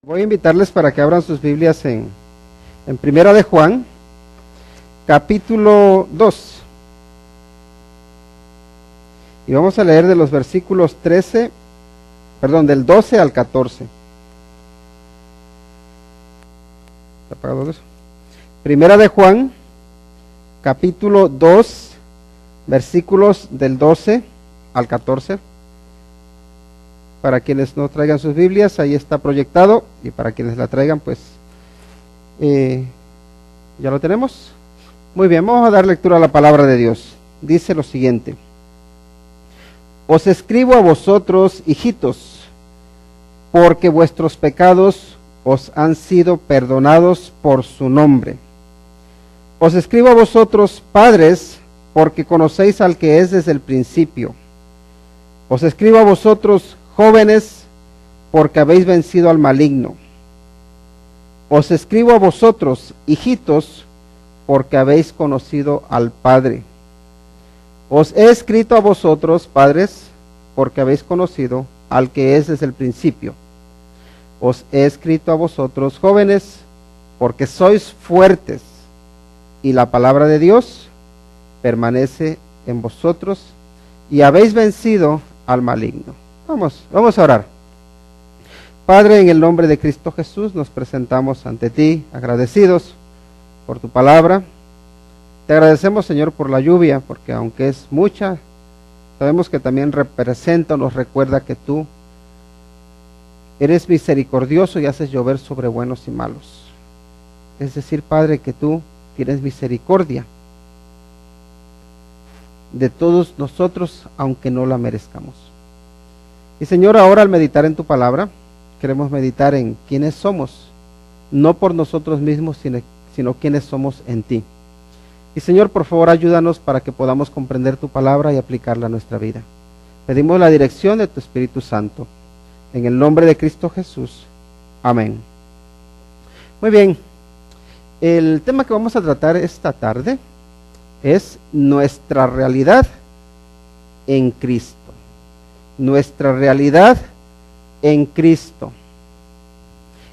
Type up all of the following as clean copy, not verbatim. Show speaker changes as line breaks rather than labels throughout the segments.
Voy a invitarles para que abran sus Biblias en Primera de Juan, capítulo 2. Y vamos a leer de los versículos del 12 al 14. ¿Está apagado eso? Primera de Juan, capítulo 2, versículos del 12 al 14. Para quienes no traigan sus Biblias, ahí está proyectado, y para quienes la traigan, pues ya lo tenemos. Muy bien, vamos a dar lectura a la palabra de Dios. Dice lo siguiente: Os escribo a vosotros, hijitos, porque vuestros pecados os han sido perdonados por su nombre. Os escribo a vosotros, padres, porque conocéis al que es desde el principio. Os escribo a vosotros, jóvenes, porque habéis vencido al maligno. Os escribo a vosotros, hijitos, porque habéis conocido al Padre. Os he escrito a vosotros, padres, porque habéis conocido al que es desde el principio. Os he escrito a vosotros, jóvenes, porque sois fuertes, y la palabra de Dios permanece en vosotros, y habéis vencido al maligno. Vamos a orar. Padre, en el nombre de Cristo Jesús, nos presentamos ante ti, agradecidos por tu palabra. Te agradecemos, Señor, por la lluvia, porque aunque es mucha, sabemos que también representa, nos recuerda que tú eres misericordioso y haces llover sobre buenos y malos. Es decir, Padre, que tú tienes misericordia de todos nosotros, aunque no la merezcamos. Y Señor, ahora al meditar en tu palabra, queremos meditar en quiénes somos, no por nosotros mismos, sino quiénes somos en ti. Y Señor, por favor, ayúdanos para que podamos comprender tu palabra y aplicarla a nuestra vida. Pedimos la dirección de tu Espíritu Santo, en el nombre de Cristo Jesús. Amén. Muy bien, el tema que vamos a tratar esta tarde es nuestra realidad en Cristo. Nuestra realidad en Cristo.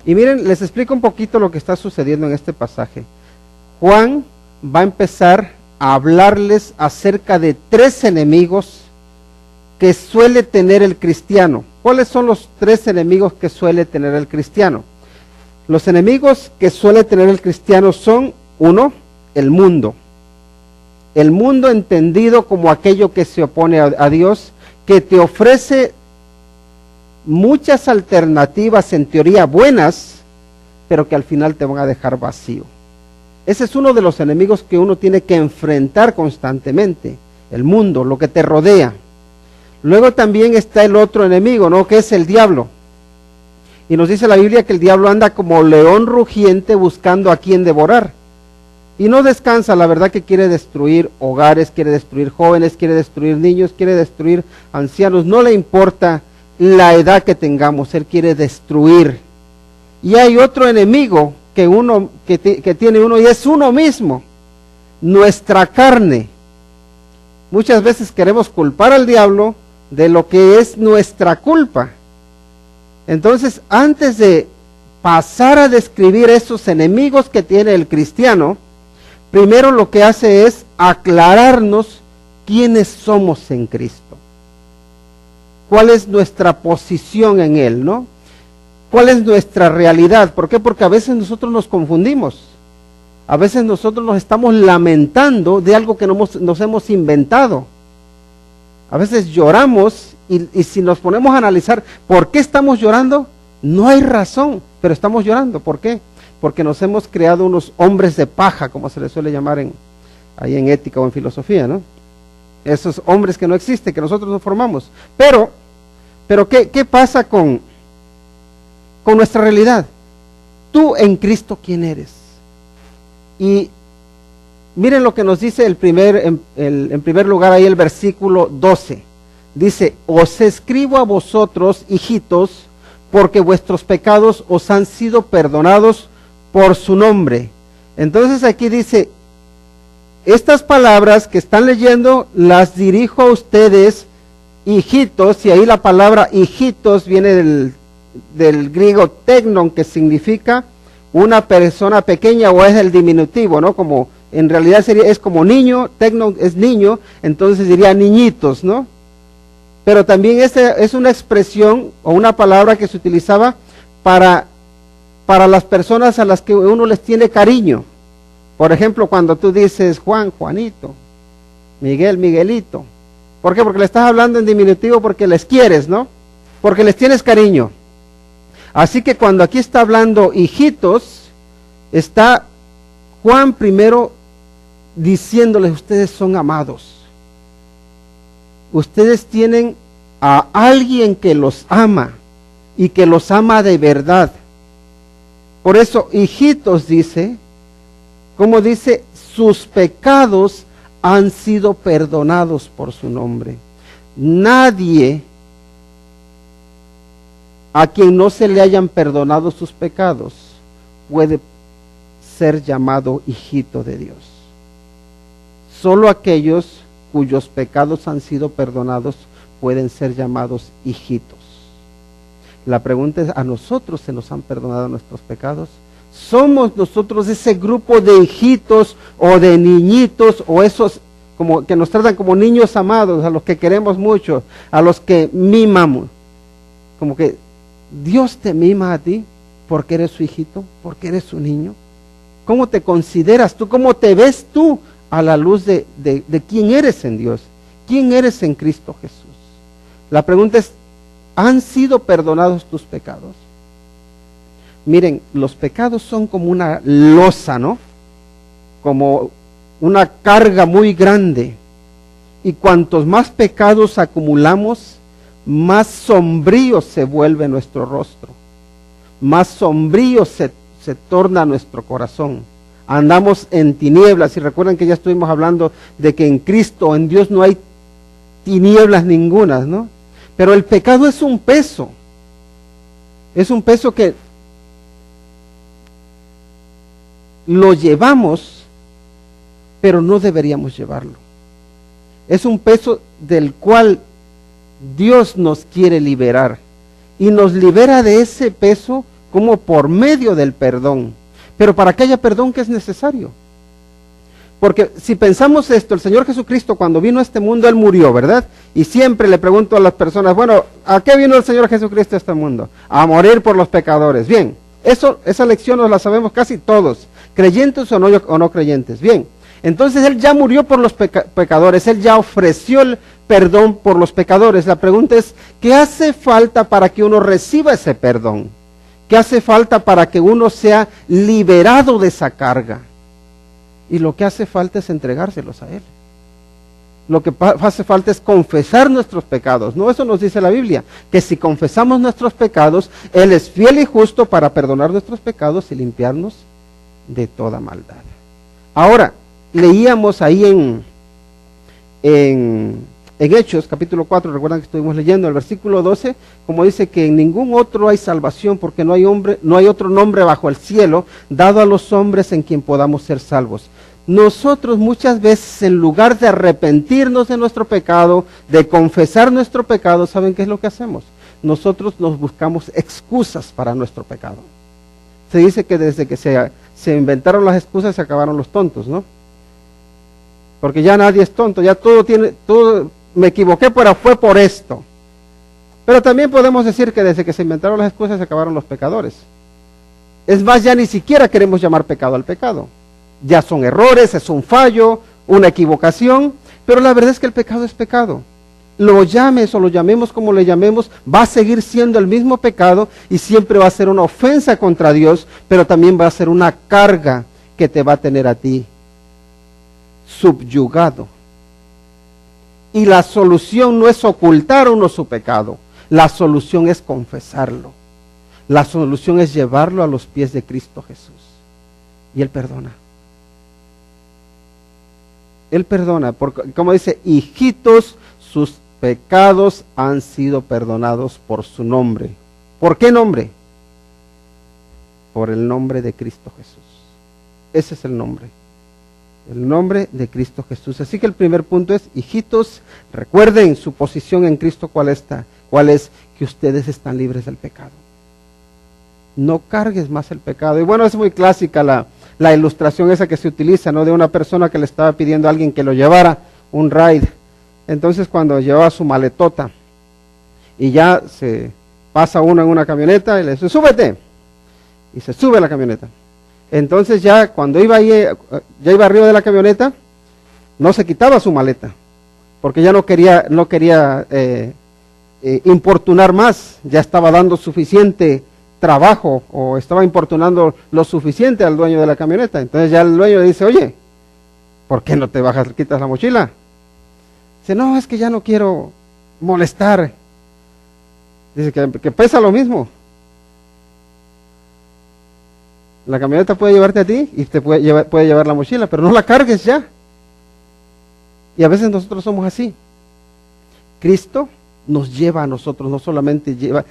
Y miren, les explico un poquito lo que está sucediendo en este pasaje. Juan va a empezar a hablarles acerca de tres enemigos que suele tener el cristiano. ¿Cuáles son los tres enemigos que suele tener el cristiano? Los enemigos que suele tener el cristiano son, uno, el mundo. El mundo entendido como aquello que se opone a Dios, que te ofrece muchas alternativas en teoría buenas, pero que al final te van a dejar vacío. Ese es uno de los enemigos que uno tiene que enfrentar constantemente, el mundo, lo que te rodea. Luego también está el otro enemigo, ¿no? Que es el diablo. Y nos dice la Biblia que el diablo anda como león rugiente buscando a quien devorar. Y no descansa, la verdad que quiere destruir hogares, quiere destruir jóvenes, quiere destruir niños, quiere destruir ancianos, no le importa la edad que tengamos, él quiere destruir. Y hay otro enemigo que tiene uno, y es uno mismo, nuestra carne. Muchas veces queremos culpar al diablo de lo que es nuestra culpa. Entonces, antes de pasar a describir esos enemigos que tiene el cristiano, primero lo que hace es aclararnos quiénes somos en Cristo. ¿Cuál es nuestra posición en Él, no? ¿Cuál es nuestra realidad? ¿Por qué? Porque a veces nosotros nos confundimos. A veces nosotros nos estamos lamentando de algo que nos hemos inventado. A veces lloramos y si nos ponemos a analizar por qué estamos llorando, no hay razón, pero estamos llorando. ¿Por qué? Porque nos hemos creado unos hombres de paja, como se les suele llamar ahí en ética o en filosofía, ¿no? Esos hombres que no existen, que nosotros nos formamos. Pero ¿qué pasa con nuestra realidad? Tú en Cristo, ¿quién eres? Y miren lo que nos dice en primer lugar ahí el versículo 12. Dice: Os escribo a vosotros, hijitos, porque vuestros pecados os han sido perdonados por su nombre. Entonces aquí dice, estas palabras que están leyendo las dirijo a ustedes, hijitos, y ahí la palabra hijitos viene del griego tecnon, que significa una persona pequeña, o es el diminutivo, ¿no? Como en realidad es como niño, tecnon es niño, entonces diría niñitos, ¿no? Pero también es una expresión o una palabra que se utilizaba para las personas a las que uno les tiene cariño. Por ejemplo, cuando tú dices Juan, Juanito, Miguel, Miguelito. ¿Por qué? Porque le estás hablando en diminutivo porque les quieres, ¿no? Porque les tienes cariño. Así que cuando aquí está hablando hijitos, está Juan primero diciéndoles: ustedes son amados. Ustedes tienen a alguien que los ama y que los ama de verdad. Por eso, hijitos, dice, como dice, sus pecados han sido perdonados por su nombre. Nadie a quien no se le hayan perdonado sus pecados puede ser llamado hijito de Dios. Solo aquellos cuyos pecados han sido perdonados pueden ser llamados hijitos. La pregunta es: ¿a nosotros se nos han perdonado nuestros pecados? ¿Somos nosotros ese grupo de hijitos o de niñitos, o esos como que nos tratan como niños amados, a los que queremos mucho, a los que mimamos? Como que Dios te mima a ti porque eres su hijito, porque eres su niño. ¿Cómo te consideras tú? ¿Cómo te ves tú a la luz de quién eres en Dios? ¿Quién eres en Cristo Jesús? La pregunta es: ¿han sido perdonados tus pecados? Miren, los pecados son como una losa, ¿no? Como una carga muy grande. Y cuantos más pecados acumulamos, más sombrío se vuelve nuestro rostro. Más sombrío se torna nuestro corazón. Andamos en tinieblas. Y recuerden que ya estuvimos hablando de que en Cristo, en Dios, no hay tinieblas ningunas, ¿no? Pero el pecado es un peso. Es un peso que lo llevamos, pero no deberíamos llevarlo. Es un peso del cual Dios nos quiere liberar. Y nos libera de ese peso como por medio del perdón. Pero para que haya perdón, ¿qué es necesario? Porque si pensamos esto, el Señor Jesucristo cuando vino a este mundo, Él murió, ¿verdad? Y siempre le pregunto a las personas: bueno, ¿a qué vino el Señor Jesucristo a este mundo? A morir por los pecadores. Bien, esa lección nos la sabemos casi todos, creyentes o no creyentes. Bien, entonces Él ya murió por los pecadores, Él ya ofreció el perdón por los pecadores. La pregunta es: ¿qué hace falta para que uno reciba ese perdón? ¿Qué hace falta para que uno sea liberado de esa carga? Y lo que hace falta es entregárselos a Él. Lo que hace falta es confesar nuestros pecados. No, eso nos dice la Biblia, que si confesamos nuestros pecados, Él es fiel y justo para perdonar nuestros pecados y limpiarnos de toda maldad. Ahora, leíamos ahí en Hechos, capítulo 4, recuerdan que estuvimos leyendo el versículo 12, como dice que en ningún otro hay salvación, porque no hay otro nombre bajo el cielo dado a los hombres en quien podamos ser salvos. Nosotros muchas veces, en lugar de arrepentirnos de nuestro pecado, de confesar nuestro pecado, ¿saben qué es lo que hacemos? Nosotros nos buscamos excusas para nuestro pecado. Se dice que desde que se inventaron las excusas se acabaron los tontos, ¿no? Porque ya nadie es tonto, ya todo me equivoqué, pero fue por esto. Pero también podemos decir que desde que se inventaron las excusas se acabaron los pecadores. Es más, ya ni siquiera queremos llamar pecado al pecado. Ya son errores, es un fallo, una equivocación, pero la verdad es que el pecado es pecado. Lo llames o lo llamemos como le llamemos, va a seguir siendo el mismo pecado y siempre va a ser una ofensa contra Dios, pero también va a ser una carga que te va a tener a ti subyugado. Y la solución no es ocultar uno su pecado, la solución es confesarlo. La solución es llevarlo a los pies de Cristo Jesús. Y Él perdona. Él perdona, porque como dice, hijitos, sus pecados han sido perdonados por su nombre. ¿Por qué nombre? Por el nombre de Cristo Jesús. Ese es el nombre. El nombre de Cristo Jesús. Así que el primer punto es: hijitos, recuerden su posición en Cristo. ¿Cuál es? Que ustedes están libres del pecado. no cargues más el pecado. Y bueno, es muy clásica la ilustración esa que se utiliza, ¿no? De una persona que le estaba pidiendo a alguien que lo llevara un ride. Entonces cuando llevaba su maletota y ya se pasa uno en una camioneta y le dice, súbete. Y se sube a la camioneta. Entonces ya cuando iba arriba de la camioneta, no se quitaba su maleta, porque ya no quería importunar más, ya estaba dando suficiente trabajo o estaba importunando lo suficiente al dueño de la camioneta. Entonces ya el dueño le dice, oye, ¿por qué no te bajas, quitas la mochila? Dice, no, es que ya no quiero molestar. Dice que pesa lo mismo. La camioneta puede llevarte a ti y te puede llevar la mochila, pero no la cargues ya. Y a veces nosotros somos así. Cristo nos lleva a nosotros, no solamente lleva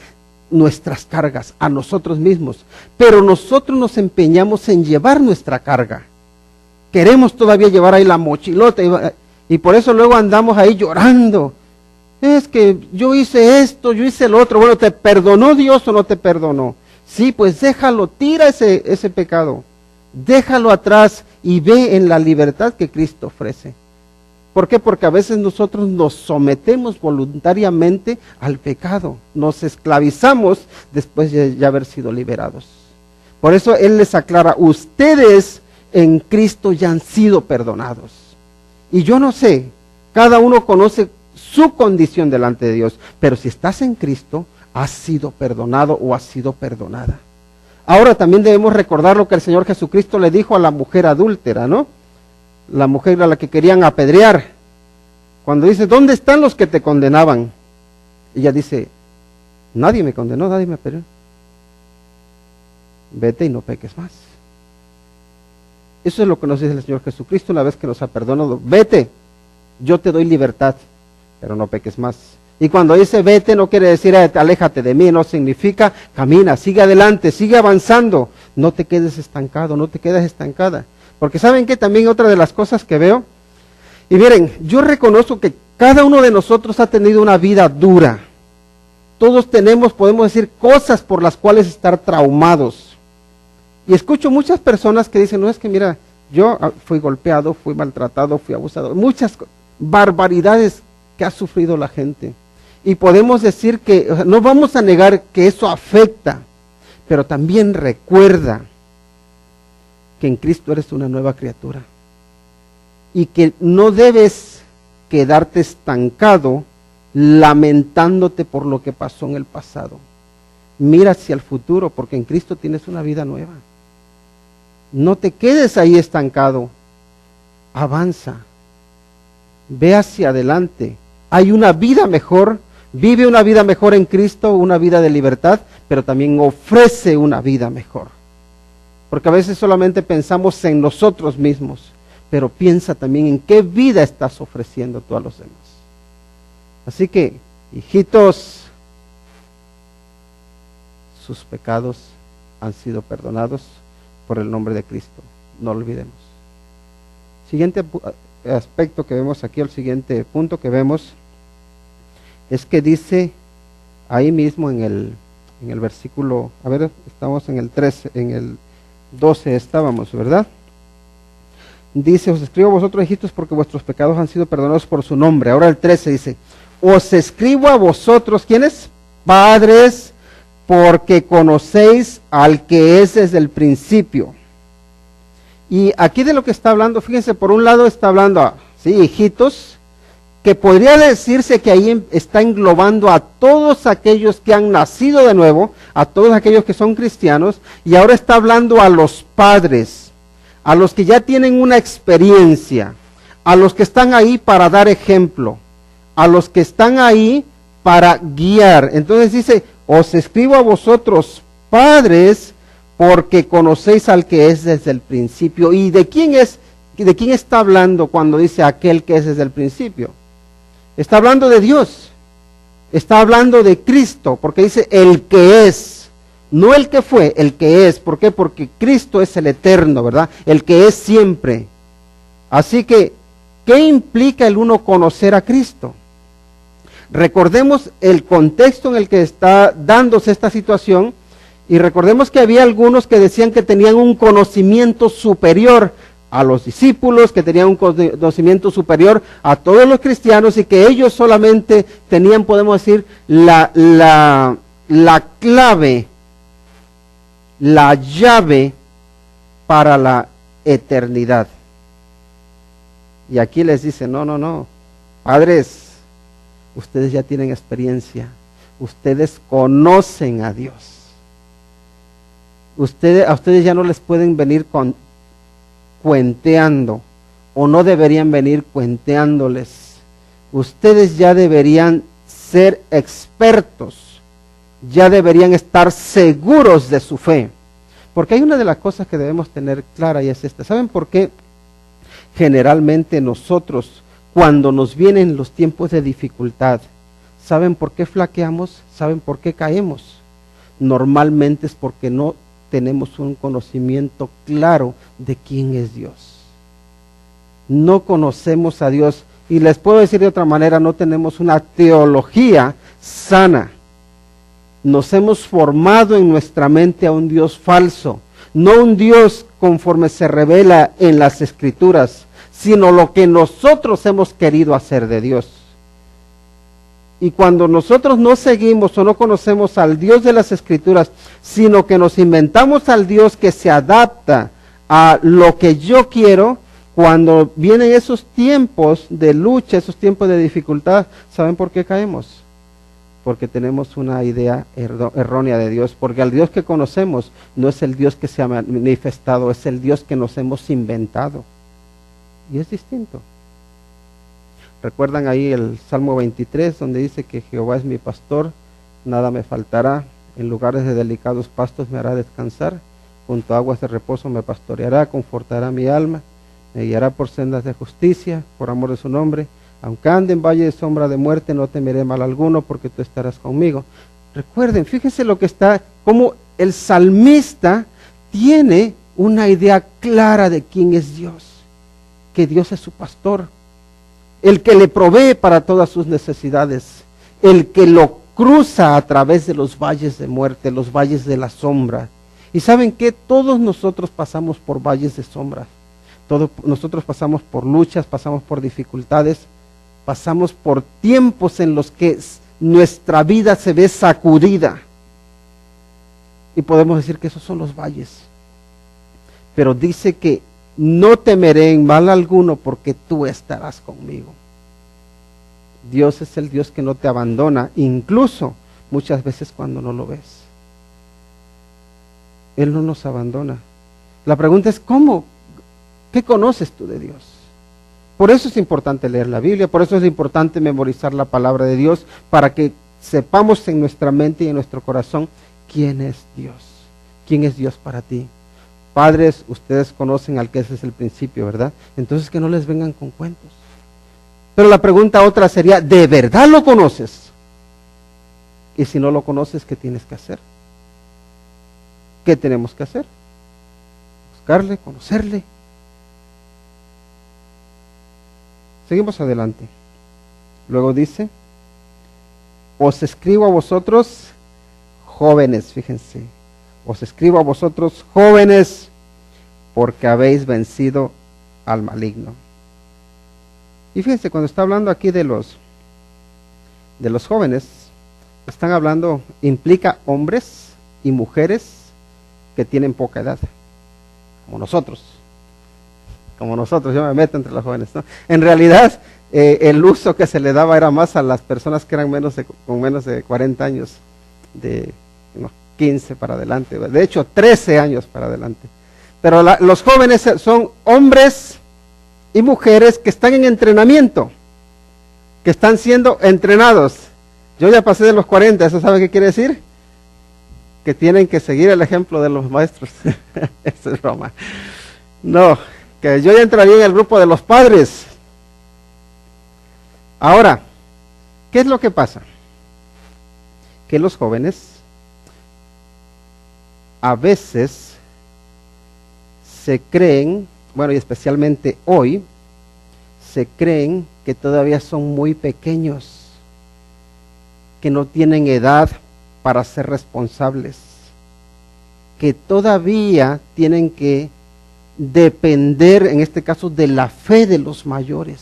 nuestras cargas a nosotros mismos, pero nosotros nos empeñamos en llevar nuestra carga. Queremos todavía llevar ahí la mochilota y por eso luego andamos ahí llorando. Es que yo hice esto, yo hice lo otro. Bueno, ¿te perdonó Dios o no te perdonó? Sí, pues déjalo, tira ese pecado, déjalo atrás y ve en la libertad que Cristo ofrece. ¿Por qué? Porque a veces nosotros nos sometemos voluntariamente al pecado, nos esclavizamos después de ya haber sido liberados. Por eso Él les aclara, ustedes en Cristo ya han sido perdonados. Y yo no sé, cada uno conoce su condición delante de Dios, pero si estás en Cristo, has sido perdonado o has sido perdonada. Ahora también debemos recordar lo que el Señor Jesucristo le dijo a la mujer adúltera, ¿no? La mujer a la que querían apedrear. Cuando dice, ¿dónde están los que te condenaban? Ella dice, nadie me condenó, nadie me apedreó. Vete y no peques más. Eso es lo que nos dice el Señor Jesucristo una vez que nos ha perdonado. Vete, yo te doy libertad, pero no peques más. Y cuando dice vete no quiere decir aléjate de mí, no significa camina, sigue adelante, sigue avanzando, no te quedes estancado, no te quedes estancada. Porque ¿saben qué? También otra de las cosas que veo, y miren, yo reconozco que cada uno de nosotros ha tenido una vida dura. Todos podemos decir, cosas por las cuales estar traumados. Y escucho muchas personas que dicen, no, es que mira, yo fui golpeado, fui maltratado, fui abusado, muchas barbaridades que ha sufrido la gente. Y podemos decir que, no vamos a negar que eso afecta, pero también recuerda que en Cristo eres una nueva criatura. Y que no debes quedarte estancado lamentándote por lo que pasó en el pasado. Mira hacia el futuro, porque en Cristo tienes una vida nueva. No te quedes ahí estancado. Avanza. Ve hacia adelante. Hay una vida mejor. Vive una vida mejor en Cristo, una vida de libertad, pero también ofrece una vida mejor. Porque a veces solamente pensamos en nosotros mismos, pero piensa también en qué vida estás ofreciendo tú a los demás. Así que, hijitos, sus pecados han sido perdonados por el nombre de Cristo. No lo olvidemos. Siguiente aspecto que vemos aquí, el siguiente punto que vemos, es que dice ahí mismo en el versículo, a ver, estamos en el 13, en el 12 estábamos, ¿verdad? Dice, os escribo a vosotros, hijitos, porque vuestros pecados han sido perdonados por su nombre. Ahora el 13 dice, os escribo a vosotros, ¿quiénes? Padres, porque conocéis al que es desde el principio. Y aquí de lo que está hablando, fíjense, por un lado está hablando, sí, hijitos, que podría decirse que ahí está englobando a todos aquellos que han nacido de nuevo, a todos aquellos que son cristianos, y ahora está hablando a los padres, a los que ya tienen una experiencia, a los que están ahí para dar ejemplo, a los que están ahí para guiar. Entonces dice, os escribo a vosotros, padres, porque conocéis al que es desde el principio. ¿Y de quién está hablando cuando dice aquel que es desde el principio? Está hablando de Dios, está hablando de Cristo, porque dice el que es, no el que fue, el que es. ¿Por qué? Porque Cristo es el eterno, ¿verdad? El que es siempre. Así que, ¿qué implica el uno conocer a Cristo? Recordemos el contexto en el que está dándose esta situación, Y recordemos que había algunos que decían que tenían un conocimiento superior a los discípulos, que tenían un conocimiento superior a todos los cristianos y que ellos solamente tenían, podemos decir, la clave, la llave para la eternidad. Y aquí les dice, no, padres, ustedes ya tienen experiencia, ustedes conocen a Dios. A ustedes ya no les pueden venir cuenteando, o no deberían venir cuenteándoles. Ustedes ya deberían ser expertos, ya deberían estar seguros de su fe. Porque hay una de las cosas que debemos tener clara y es esta. ¿Saben por qué? Generalmente nosotros, cuando nos vienen los tiempos de dificultad, ¿saben por qué flaqueamos? ¿Saben por qué caemos? Normalmente es porque no tenemos un conocimiento claro de quién es Dios. No conocemos a Dios, y les puedo decir de otra manera, no tenemos una teología sana. Nos hemos formado en nuestra mente a un Dios falso, no un Dios conforme se revela en las Escrituras, sino lo que nosotros hemos querido hacer de Dios. Y cuando nosotros no seguimos o no conocemos al Dios de las Escrituras, sino que nos inventamos al Dios que se adapta a lo que yo quiero, cuando vienen esos tiempos de lucha, esos tiempos de dificultad, ¿saben por qué caemos? Porque tenemos una idea errónea de Dios, porque al Dios que conocemos no es el Dios que se ha manifestado, es el Dios que nos hemos inventado. Y es distinto. ¿Recuerdan ahí el Salmo 23, donde dice que Jehová es mi pastor, nada me faltará, en lugares de delicados pastos me hará descansar, junto a aguas de reposo me pastoreará, confortará mi alma, me guiará por sendas de justicia, por amor de su nombre, aunque ande en valle de sombra de muerte, no temeré mal alguno, porque tú estarás conmigo. Recuerden, fíjense lo que está, cómo el salmista tiene una idea clara de quién es Dios, que Dios es su pastor, el que le provee para todas sus necesidades, el que lo cruza a través de los valles de muerte, los valles de la sombra. Y ¿saben qué? Todos nosotros pasamos por valles de sombra, nosotros pasamos por luchas, pasamos por dificultades, pasamos por tiempos en los que nuestra vida se ve sacudida. Y podemos decir que esos son los valles. Pero dice que no temeré en mal alguno porque tú estarás conmigo. Dios es el Dios que no te abandona, incluso muchas veces cuando no lo ves. Él no nos abandona. La pregunta es, ¿cómo? ¿Qué conoces tú de Dios? Por eso es importante leer la Biblia, por eso es importante memorizar la palabra de Dios, para que sepamos en nuestra mente y en nuestro corazón quién es Dios. ¿Quién es Dios para ti? Padres, ustedes conocen al que ese es el principio, ¿verdad? Entonces que no les vengan con cuentos. Pero la pregunta otra sería, ¿de verdad lo conoces? Y si no lo conoces, ¿qué tienes que hacer? ¿Qué tenemos que hacer? Buscarle, conocerle. Seguimos adelante. Luego dice, os escribo a vosotros jóvenes, fíjense, os escribo a vosotros jóvenes porque habéis vencido al maligno. Y fíjense, cuando está hablando aquí de los jóvenes, están hablando, implica hombres y mujeres que tienen poca edad, como nosotros, yo me meto entre los jóvenes, ¿no? En realidad, el uso que se le daba era más a las personas que eran con menos de 40 años, de 15 para adelante, de hecho 13 años para adelante. Pero los jóvenes son hombres y mujeres que están en entrenamiento, que están siendo entrenados. Yo ya pasé de los 40, ¿eso sabe qué quiere decir? Que tienen que seguir el ejemplo de los maestros. Eso es broma. No, que yo ya entraría en el grupo de los padres. Ahora, ¿qué es lo que pasa? Que los jóvenes a veces se creen, bueno, y especialmente hoy, se creen que todavía son muy pequeños, que no tienen edad para ser responsables. que todavía tienen que depender, en este caso, de la fe de los mayores.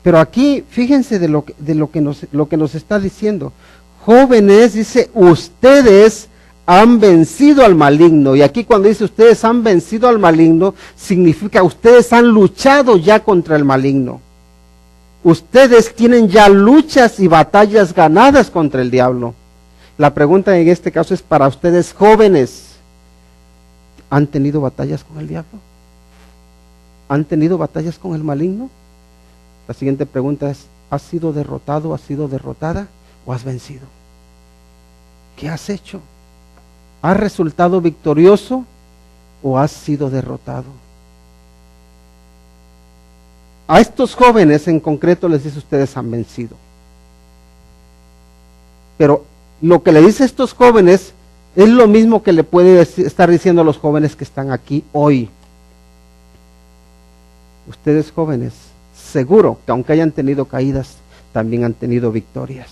Pero aquí, fíjense de lo que nos está diciendo. Jóvenes, dice, ustedes han vencido al maligno. Y aquí cuando dice ustedes han vencido al maligno, significa ustedes han luchado ya contra el maligno. Ustedes tienen ya luchas y batallas ganadas contra el diablo. La pregunta en este caso es para ustedes jóvenes. ¿Han tenido batallas con el diablo? ¿Han tenido batallas con el maligno? La siguiente pregunta es, ¿has sido derrotado, has sido derrotada o has vencido? ¿Qué has hecho? ¿Has resultado victorioso o has sido derrotado? A estos jóvenes en concreto les dice, ustedes han vencido. Pero lo que le dice a estos jóvenes es lo mismo que le puede estar diciendo a los jóvenes que están aquí hoy. Ustedes jóvenes, seguro que aunque hayan tenido caídas, también han tenido victorias.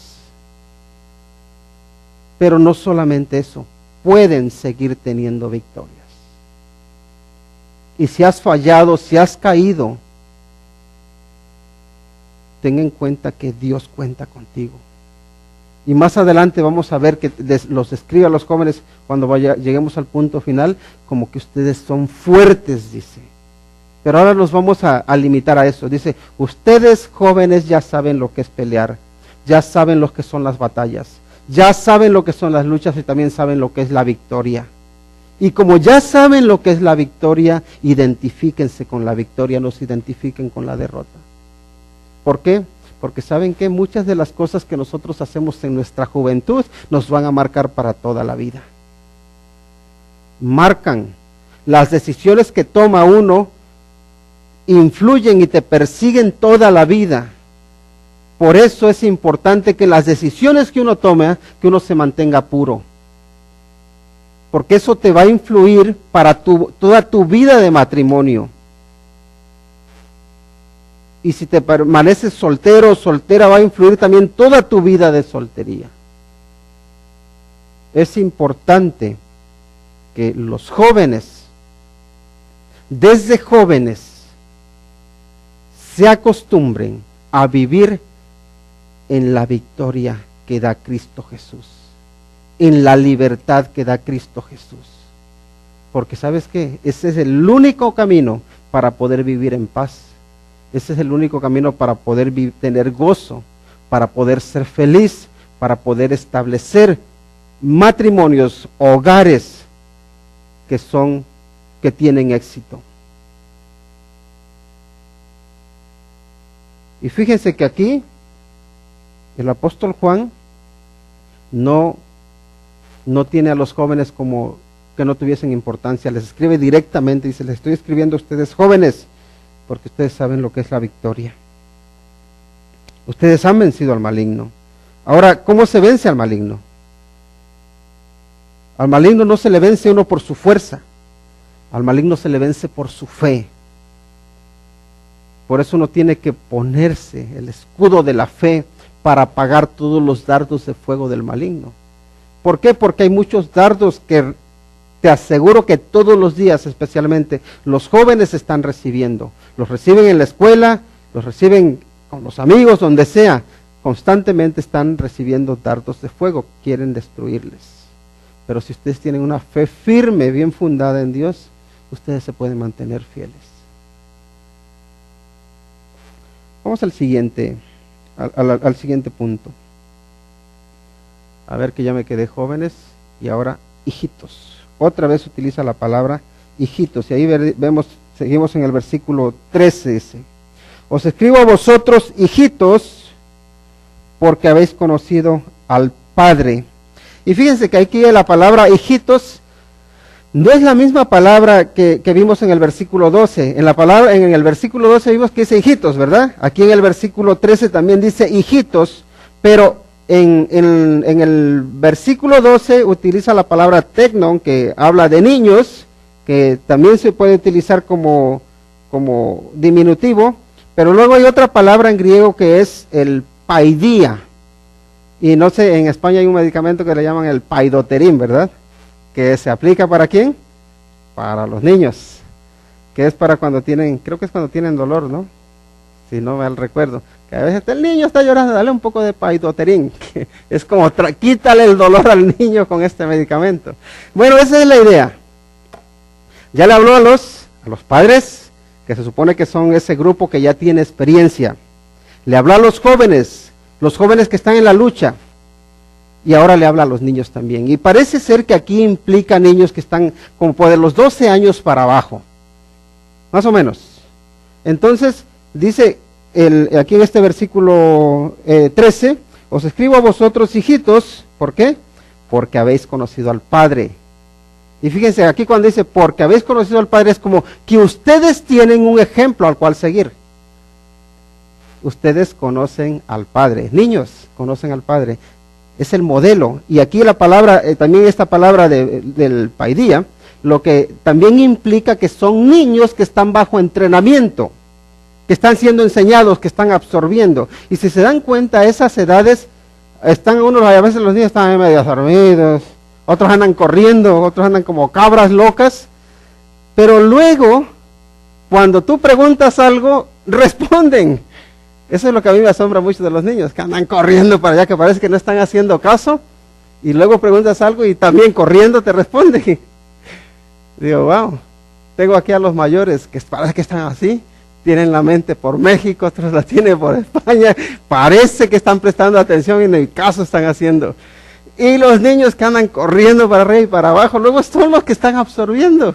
Pero no solamente eso, pueden seguir teniendo victorias. Y si has fallado, si has caído, ten en cuenta que Dios cuenta contigo. Y más adelante vamos a ver que los describe a los jóvenes cuando lleguemos al punto final, como que ustedes son fuertes, dice. Pero ahora nos vamos a limitar a eso. Dice, ustedes jóvenes ya saben lo que es pelear, ya saben lo que son las batallas, ya saben lo que son las luchas y también saben lo que es la victoria. Y como ya saben lo que es la victoria, identifíquense con la victoria, no se identifiquen con la derrota. ¿Por qué? Porque saben que muchas de las cosas que nosotros hacemos en nuestra juventud nos van a marcar para toda la vida. Marcan. Las decisiones que toma uno influyen y te persiguen toda la vida. Por eso es importante que las decisiones que uno tome, que uno se mantenga puro. Porque eso te va a influir para toda tu vida de matrimonio. Y si te permaneces soltero o soltera, va a influir también toda tu vida de soltería. Es importante que los jóvenes, desde jóvenes, se acostumbren a vivir en la victoria que da Cristo Jesús, en la libertad que da Cristo Jesús. Porque ¿sabes qué? Ese es el único camino para poder vivir en paz. Ese es el único camino para poder tener gozo, para poder ser feliz, para poder establecer matrimonios, hogares que tienen éxito. Y fíjense que aquí el apóstol Juan no tiene a los jóvenes como que no tuviesen importancia, les escribe directamente, dice, les estoy escribiendo a ustedes jóvenes, porque ustedes saben lo que es la victoria. Ustedes han vencido al maligno. Ahora, ¿cómo se vence al maligno? Al maligno no se le vence uno por su fuerza, al maligno se le vence por su fe. Por eso uno tiene que ponerse el escudo de la fe para apagar todos los dardos de fuego del maligno. ¿Por qué? Porque hay muchos dardos que te aseguro que todos los días, especialmente los jóvenes, están recibiendo. Los reciben en la escuela, los reciben con los amigos, donde sea. Constantemente están recibiendo dardos de fuego, quieren destruirles. Pero si ustedes tienen una fe firme, bien fundada en Dios, ustedes se pueden mantener fieles. Vamos al siguiente punto. A ver, que ya me quedé jóvenes y ahora hijitos. Otra vez utiliza la palabra hijitos y ahí seguimos en el versículo 13, dice, os escribo a vosotros hijitos porque habéis conocido al Padre. Y fíjense que aquí la palabra hijitos no es la misma palabra que vimos en el versículo 12. En el versículo 12 vimos que dice hijitos, ¿verdad? Aquí en el versículo 13 también dice hijitos, pero en el versículo 12 utiliza la palabra teknon, que habla de niños, que también se puede utilizar como diminutivo, pero luego hay otra palabra en griego que es el paidía. Y no sé, en España hay un medicamento que le llaman el paidoterín, ¿verdad? que se aplica ¿para quién? Para los niños, que es para cuando tienen, creo que es cuando tienen dolor, ¿no? Si no mal recuerdo, que a veces el niño está llorando, dale un poco de paidoterín, que es como quítale el dolor al niño con este medicamento. Bueno, esa es la idea. Ya le habló a los padres, que se supone que son ese grupo que ya tiene experiencia. Le habló a los jóvenes que están en la lucha. Y ahora le habla a los niños también. Y parece ser que aquí implica niños que están como por de los 12 años para abajo. Más o menos. Entonces, dice aquí en este versículo 13, os escribo a vosotros, hijitos, ¿por qué? Porque habéis conocido al Padre. Y fíjense, aquí cuando dice, porque habéis conocido al Padre, es como que ustedes tienen un ejemplo al cual seguir. Ustedes conocen al Padre. Niños conocen al Padre. Es el modelo. Y aquí la palabra, también esta palabra del paidía, lo que también implica que son niños que están bajo entrenamiento, que están siendo enseñados, que están absorbiendo. Y si se dan cuenta, a esas edades, están unos, a veces los niños están medio dormidos, otros andan corriendo, otros andan como cabras locas, pero luego, cuando tú preguntas algo, responden. Eso es lo que a mí me asombra mucho de los niños, que andan corriendo para allá, que parece que no están haciendo caso, y luego preguntas algo y también corriendo te responden. Digo, wow, tengo aquí a los mayores que parece que están así, tienen la mente por México, otros la tienen por España, parece que están prestando atención y en el caso están haciendo. Y los niños que andan corriendo para arriba y para abajo, luego son los que están absorbiendo.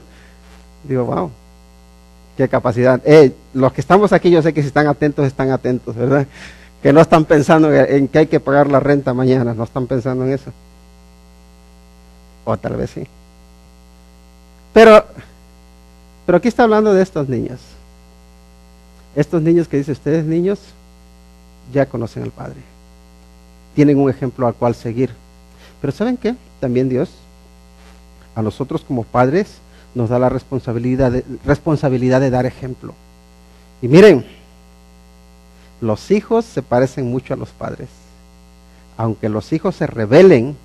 Digo, wow, qué capacidad. Los que estamos aquí, yo sé que si están atentos, ¿verdad? Que no están pensando en que hay que pagar la renta mañana, no están pensando en eso. O tal vez sí. Pero aquí está hablando de estos niños. Estos niños que dice, ustedes niños ya conocen al Padre. Tienen un ejemplo al cual seguir. Pero ¿saben qué? También Dios, a nosotros como padres, nos da la responsabilidad de dar ejemplo. Y miren, los hijos se parecen mucho a los padres. Aunque los hijos se rebelen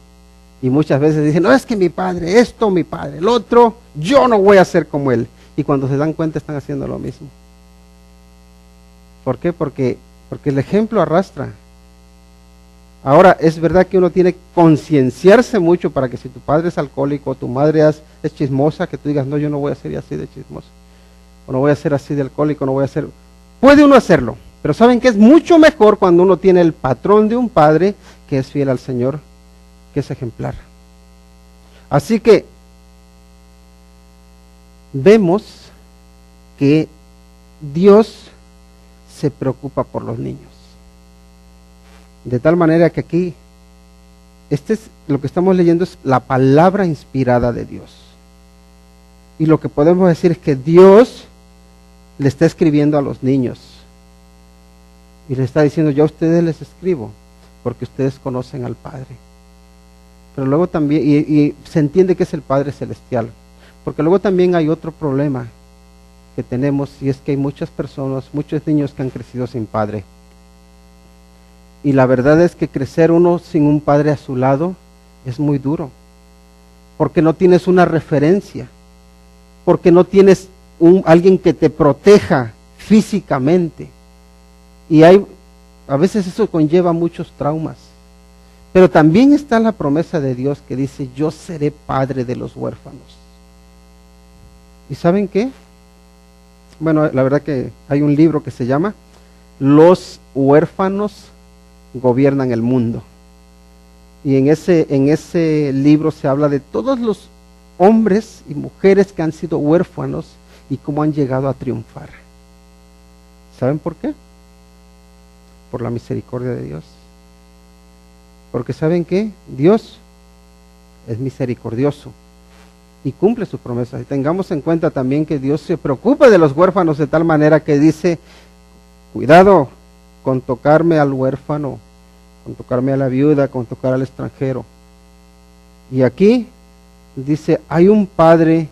y muchas veces dicen, no, es que mi padre, esto, mi padre, el otro, yo no voy a ser como él. Y cuando se dan cuenta están haciendo lo mismo. ¿Por qué? Porque el ejemplo arrastra. Ahora, es verdad que uno tiene que concienciarse mucho para que si tu padre es alcohólico, tu madre es chismosa, que tú digas, no, yo no voy a ser así de chismoso, o no voy a ser así de alcohólico, no voy a ser... Puede uno hacerlo, pero saben que es mucho mejor cuando uno tiene el patrón de un padre que es fiel al Señor, que es ejemplar. Así que vemos que Dios se preocupa por los niños. De tal manera que aquí, lo que estamos leyendo es la palabra inspirada de Dios. Y lo que podemos decir es que Dios le está escribiendo a los niños. Y le está diciendo, yo a ustedes les escribo, porque ustedes conocen al Padre. Pero luego también, y se entiende que es el Padre Celestial. Porque luego también hay otro problema que tenemos, y es que hay muchas personas, muchos niños que han crecido sin padre. Y la verdad es que crecer uno sin un padre a su lado es muy duro, porque no tienes una referencia, porque no tienes alguien que te proteja físicamente. Y a veces eso conlleva muchos traumas. Pero también está la promesa de Dios que dice, yo seré padre de los huérfanos. ¿Y saben qué? Bueno, la verdad que hay un libro que se llama Los huérfanos gobiernan el mundo. Y en ese libro se habla de todos los hombres y mujeres que han sido huérfanos y cómo han llegado a triunfar. ¿Saben por qué? Por la misericordia de Dios. Porque ¿saben qué? Dios es misericordioso y cumple sus promesas. Y tengamos en cuenta también que Dios se preocupa de los huérfanos de tal manera que dice, cuidado con tocarme al huérfano, con tocarme a la viuda, con tocar al extranjero. Y aquí dice, hay un Padre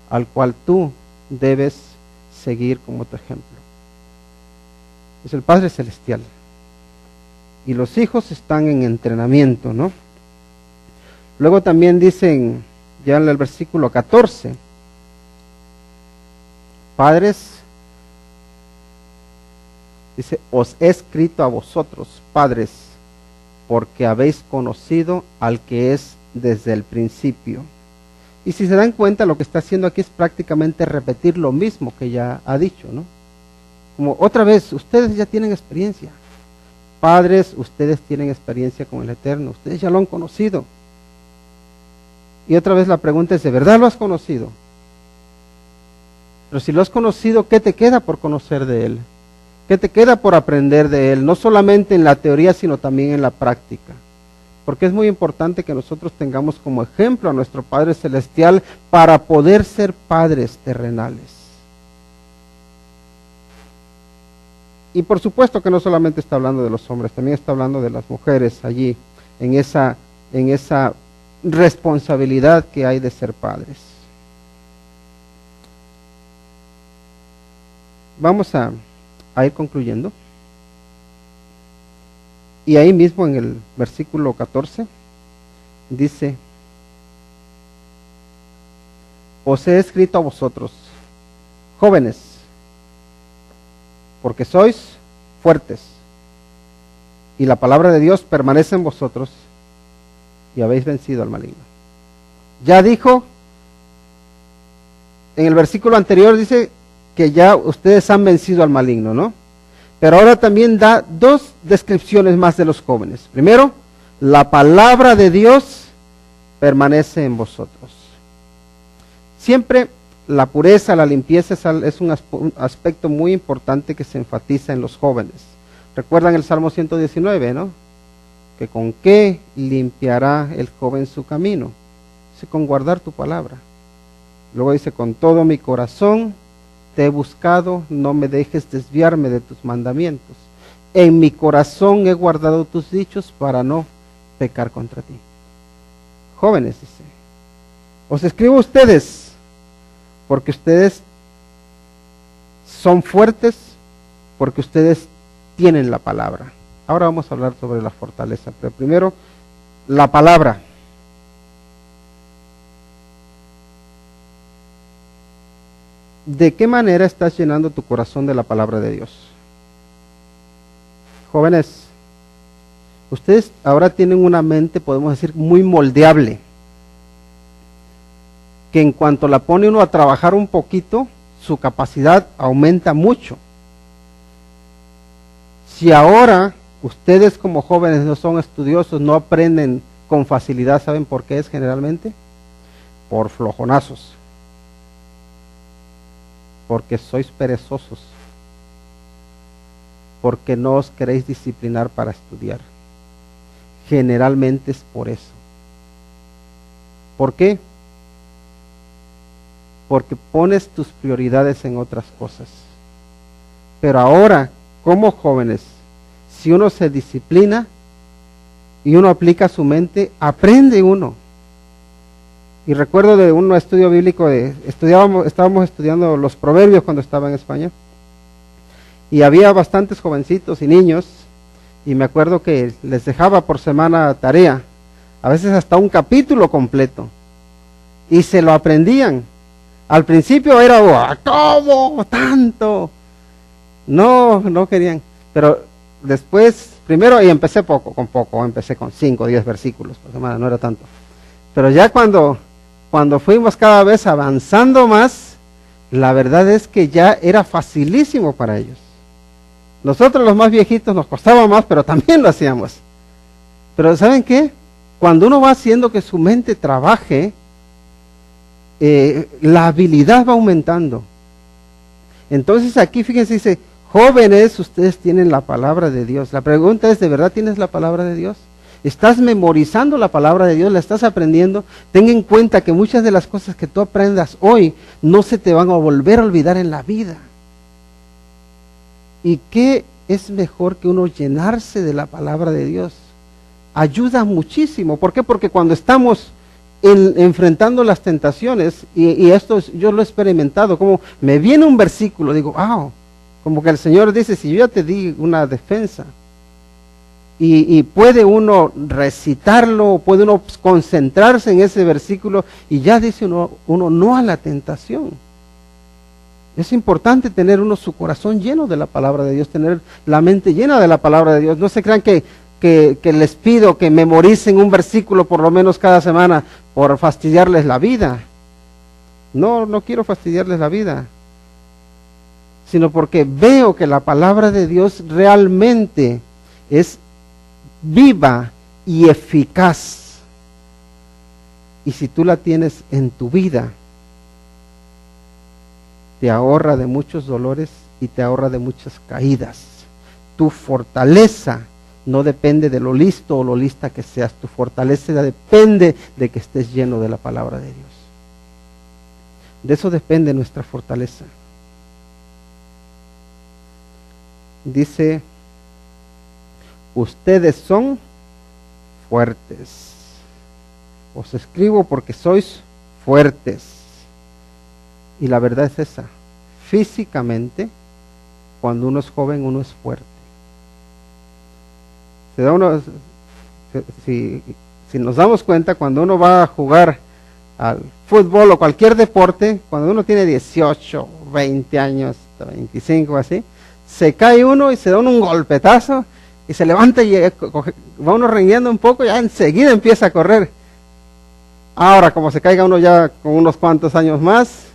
al cual tú debes seguir como tu ejemplo. Es el Padre Celestial. Y los hijos están en entrenamiento, ¿no? Luego también dice ya en el versículo 14. Padres, dice, os he escrito a vosotros, padres, porque habéis conocido al que es desde el principio. Y si se dan cuenta, lo que está haciendo aquí es prácticamente repetir lo mismo que ya ha dicho, ¿no? Como otra vez, ustedes ya tienen experiencia. Padres, ustedes tienen experiencia con el Eterno, ustedes ya lo han conocido. Y otra vez la pregunta es, ¿de verdad lo has conocido? Pero si lo has conocido, ¿qué te queda por conocer de Él? ¿Qué te queda por aprender de Él? No solamente en la teoría, sino también en la práctica. Porque es muy importante que nosotros tengamos como ejemplo a nuestro Padre Celestial para poder ser padres terrenales. Y por supuesto que no solamente está hablando de los hombres, también está hablando de las mujeres allí, en esa responsabilidad que hay de ser padres. Vamos a ir concluyendo. Y ahí mismo en el versículo 14 dice, os he escrito a vosotros, jóvenes, porque sois fuertes, y la palabra de Dios permanece en vosotros, y habéis vencido al maligno. Ya dijo, en el versículo anterior dice que ya ustedes han vencido al maligno, ¿no? Pero ahora también da dos descripciones más de los jóvenes. Primero, la palabra de Dios permanece en vosotros. Siempre la pureza, la limpieza es un aspecto muy importante que se enfatiza en los jóvenes. ¿Recuerdan el Salmo 119, no? Que con qué limpiará el joven su camino. Dice, con guardar tu palabra. Luego dice, con todo mi corazón te he buscado, no me dejes desviarme de tus mandamientos. En mi corazón he guardado tus dichos para no pecar contra ti. Jóvenes, dice, os escribo a ustedes, porque ustedes son fuertes, porque ustedes tienen la palabra. Ahora vamos a hablar sobre la fortaleza, pero primero, la palabra. ¿De qué manera estás llenando tu corazón de la palabra de Dios? Jóvenes, ustedes ahora tienen una mente, podemos decir, muy moldeable, que en cuanto la pone uno a trabajar un poquito, su capacidad aumenta mucho. Si ahora ustedes como jóvenes no son estudiosos, no aprenden con facilidad, ¿saben por qué es generalmente? Por flojonazos. Porque sois perezosos, porque no os queréis disciplinar para estudiar. Generalmente es por eso. ¿Por qué? Porque pones tus prioridades en otras cosas. Pero ahora, como jóvenes, si uno se disciplina y uno aplica su mente, aprende uno. Y recuerdo de un estudio bíblico, estábamos estudiando los proverbios cuando estaba en España, y había bastantes jovencitos y niños, y me acuerdo que les dejaba por semana tarea, a veces hasta un capítulo completo, y se lo aprendían. Al principio era, ¿cómo tanto? No querían, pero después, primero, y empecé empecé con 5 o 10 versículos por semana, no era tanto, pero ya cuando fuimos cada vez avanzando más, la verdad es que ya era facilísimo para ellos. Nosotros los más viejitos nos costaba más, pero también lo hacíamos. Pero ¿saben qué? Cuando uno va haciendo que su mente trabaje, la habilidad va aumentando. Entonces aquí fíjense, dice, jóvenes, ustedes tienen la palabra de Dios. La pregunta es, ¿de verdad tienes la palabra de Dios? ¿Estás memorizando la palabra de Dios? ¿La estás aprendiendo? Ten en cuenta que muchas de las cosas que tú aprendas hoy no se te van a volver a olvidar en la vida. ¿Y qué es mejor que uno llenarse de la palabra de Dios? Ayuda muchísimo. ¿Por qué? Porque cuando estamos enfrentando las tentaciones, y esto yo lo he experimentado, como me viene un versículo, digo, como que el Señor dice, si yo ya te di una defensa, y puede uno recitarlo, puede uno concentrarse en ese versículo y ya dice uno no a la tentación. Es importante tener uno su corazón lleno de la palabra de Dios, tener la mente llena de la palabra de Dios. No se crean que les pido que memoricen un versículo por lo menos cada semana por fastidiarles la vida. No quiero fastidiarles la vida, sino porque veo que la palabra de Dios realmente es viva y eficaz. Y si tú la tienes en tu vida, te ahorra de muchos dolores y te ahorra de muchas caídas. Tu fortaleza no depende de lo listo o lo lista que seas. Tu fortaleza depende de que estés lleno de la palabra de Dios. De eso depende nuestra fortaleza. Dice, ustedes son fuertes. Os escribo porque sois fuertes. Y la verdad es esa. Físicamente, cuando uno es joven, uno es fuerte. Si nos damos cuenta, cuando uno va a jugar al fútbol o cualquier deporte, cuando uno tiene 18, 20 años, 25 así, se cae uno y se da uno un golpetazo y se levanta y va uno rengueando un poco y ya enseguida empieza a correr. Ahora, como se caiga uno ya con unos cuantos años más,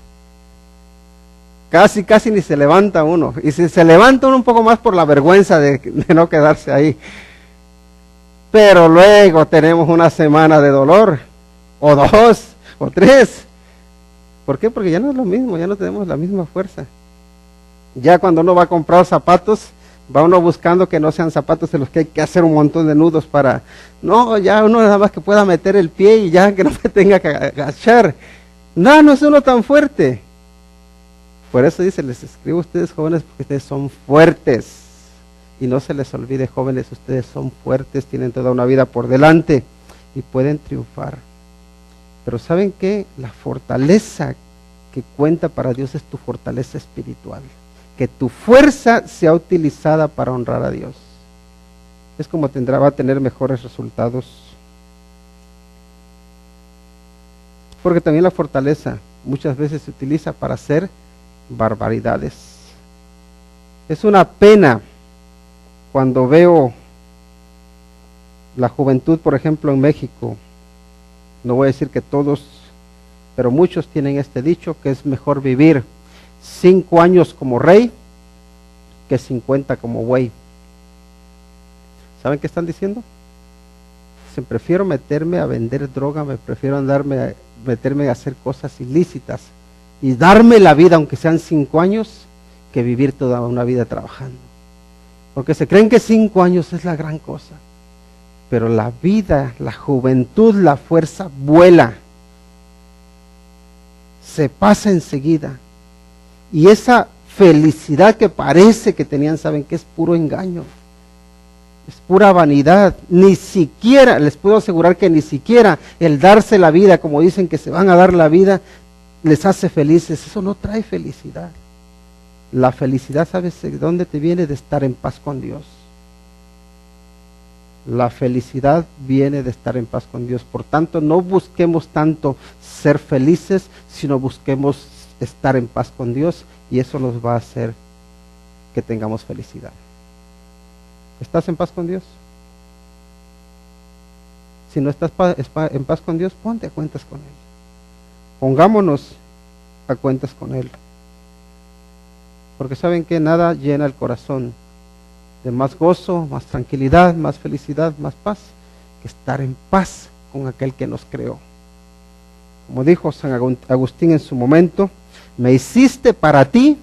casi ni se levanta uno. Y si se levanta uno un poco más por la vergüenza de no quedarse ahí. Pero luego tenemos una semana de dolor, o 2, o 3. ¿Por qué? Porque ya no es lo mismo, ya no tenemos la misma fuerza. Ya cuando uno va a comprar zapatos, va uno buscando que no sean zapatos en los que hay que hacer un montón de nudos para... No, ya uno nada más que pueda meter el pie y ya que no me tenga que agachar. No es uno tan fuerte. Por eso dice, les escribo a ustedes jóvenes porque ustedes son fuertes. Y no se les olvide, jóvenes, ustedes son fuertes, tienen toda una vida por delante y pueden triunfar. Pero ¿saben qué? La fortaleza que cuenta para Dios es tu fortaleza espiritual. Que tu fuerza sea utilizada para honrar a Dios. Es como va a tener mejores resultados. Porque también la fortaleza muchas veces se utiliza para hacer barbaridades. Es una pena cuando veo la juventud, por ejemplo, en México. No voy a decir que todos, pero muchos tienen este dicho, que es mejor vivir 5 años como rey que 50 como buey. ¿Saben qué están diciendo? Dicen, prefiero meterme a vender droga, me prefiero meterme a hacer cosas ilícitas y darme la vida, aunque sean 5 años, que vivir toda una vida trabajando. Porque se creen que 5 años es la gran cosa. Pero la vida, la juventud, la fuerza vuela. Se pasa enseguida. Y esa felicidad que parece que tenían, saben que es puro engaño. Es pura vanidad. Ni siquiera, les puedo asegurar que ni siquiera el darse la vida, como dicen que se van a dar la vida, les hace felices. Eso no trae felicidad. La felicidad, ¿sabes de dónde te viene? De estar en paz con Dios. La felicidad viene de estar en paz con Dios. Por tanto, no busquemos tanto ser felices, sino busquemos estar en paz con Dios, y eso nos va a hacer que tengamos felicidad. ¿Estás en paz con Dios? Si no estás en paz con Dios, ponte a cuentas con Él. Pongámonos a cuentas con Él. Porque saben que nada llena el corazón de más gozo, más tranquilidad, más felicidad, más paz, que estar en paz con aquel que nos creó. Como dijo San Agustín en su momento, me hiciste para ti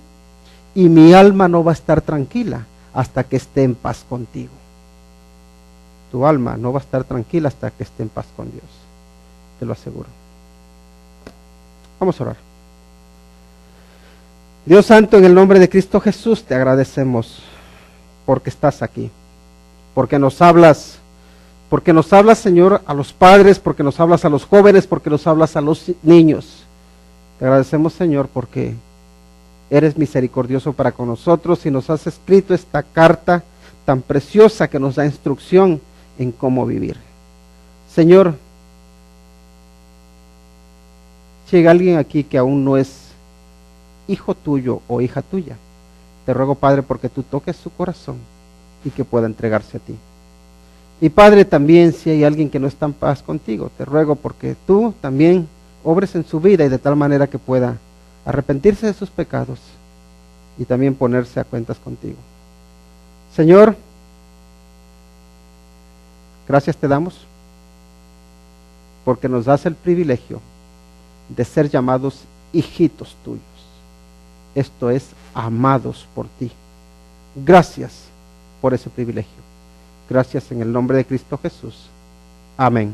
y mi alma no va a estar tranquila hasta que esté en paz contigo. Tu alma no va a estar tranquila hasta que esté en paz con Dios, te lo aseguro. Vamos a orar. Dios Santo, en el nombre de Cristo Jesús, te agradecemos porque estás aquí, porque nos hablas, Señor, a los padres, porque nos hablas a los jóvenes, porque nos hablas a los niños. Te agradecemos, Señor, porque eres misericordioso para con nosotros y nos has escrito esta carta tan preciosa que nos da instrucción en cómo vivir. Señor, si hay alguien aquí que aún no es hijo tuyo o hija tuya, te ruego, Padre, porque tú toques su corazón y que pueda entregarse a ti. Y Padre, también si hay alguien que no está en paz contigo, te ruego porque tú también obres en su vida y de tal manera que pueda arrepentirse de sus pecados y también ponerse a cuentas contigo. Señor, gracias te damos porque nos das el privilegio de ser llamados hijitos tuyos. Esto es, amados por ti. Gracias por ese privilegio. Gracias en el nombre de Cristo Jesús. Amén.